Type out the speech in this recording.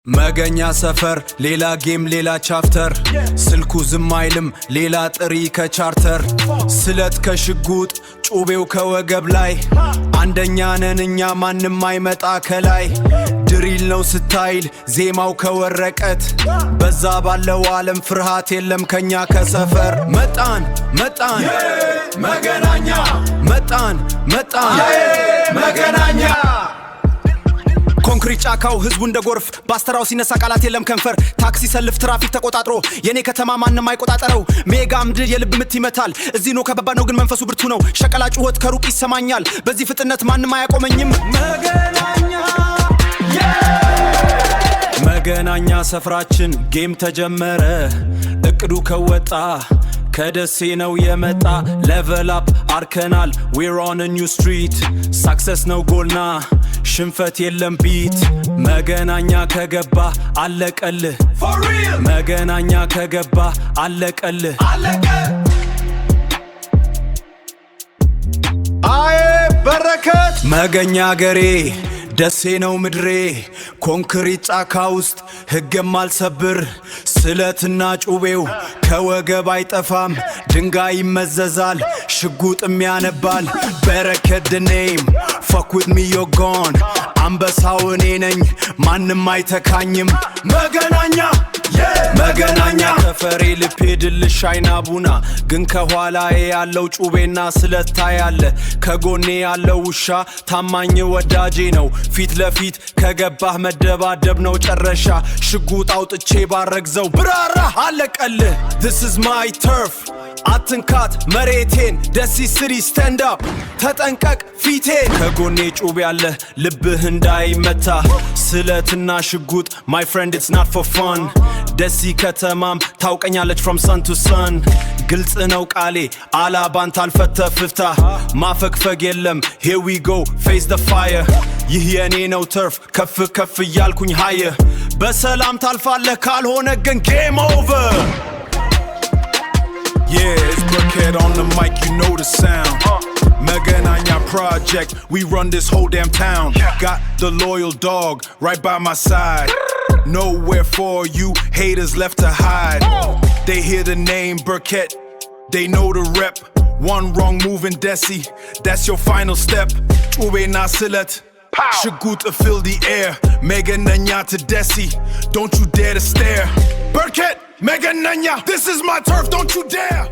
መገኛ ሰፈር ሌላ ጌም ሌላ ቻፕተር ስልኩ ዝም አይልም ሌላ ጥሪ ከቻርተር ስለት ከሽጉጥ ጩቤው ከወገብ ላይ አንደኛ ነን እኛ ማንም አይመጣ ከላይ ድሪል ነው ስታይል ዜማው ከወረቀት በዛ ባለው ዓለም ፍርሃት የለም ከኛ ከሰፈር መጣን መገናኛ መጣን መገናኛ ኮንክሪት ጫካው ህዝቡ እንደ ጎርፍ ባስተራው ሲነሳ ቃላት የለም ከንፈር ታክሲ ሰልፍ ትራፊክ ተቆጣጥሮ የኔ ከተማ ማንም አይቆጣጠረው ሜጋ ምድር የልብ ምት ይመታል እዚህ ነው ከባባ ነው ግን መንፈሱ ብርቱ ነው ሸቀላ ጩኸት ከሩቅ ይሰማኛል በዚህ ፍጥነት ማንም አያቆመኝም መገናኛ ሰፍራችን ጌም ተጀመረ እቅዱ ከወጣ ከደሴ ነው የመጣ level up አርከናል we're on a new street success ነው ጎልና ሽንፈት የለም ቢት መገናኛ ከገባ አለቀልህ for real መገናኛ ከገባ አለቀልህ አይ በረከት መገኛ ገሬ ደሴ ነው ምድሬ ኮንክሪት ጫካ ውስጥ ህግም አልሰብር ስለትና ጩቤው ከወገብ አይጠፋም ድንጋይ ይመዘዛል ሽጉጥም ያነባል በረከት the name fuck with me you're gone አንበሳው እኔ ነኝ ማንም አይተካኝም መገናኛ ተፈሬ ልፔድልሽ አይና ቡና ግን ከኋላዬ ያለው ጩቤና ስለታ ያለ ከጎኔ ያለው ውሻ ታማኝ ወዳጄ ነው ፊት ለፊት ከገባህ መደባደብ ነው ጨረሻ ሽጉጥ አውጥቼ ባረግዘው ብራራ አለቀልህ this is my turf አትንካት መሬቴን ደሲ ሲቲ stand up ተጠንቀቅ ፊቴን ከጎኔ ጩቤ ያለ ልብህ እንዳይመታ ስለትና ሽጉጥ my friend it's not for fun ደሲ ከተማም ታውቀኛለች from sun to sun ግልጽ ነው ቃሌ አላባን ታልፈተፍታ ማፈግፈግ የለም here we go face the fire ይህ የኔ ነው turf ከፍ እያልኩኝ higher በሰላም ታልፋለህ ካልሆነ ግን game over Yeah, it's Burkhead on the mic, you know the sound Megananya Project, we run this whole damn town Got the loyal dog right by my side Nowhere for you haters left to hide They hear the name Burkhead, they know the rep One wrong move in Desi, that's your final step Ube Nasilet, Shagut to fill the air Megananya to Desi, don't you dare to stare Burkhead! Megananya, this is my turf, don't you dare!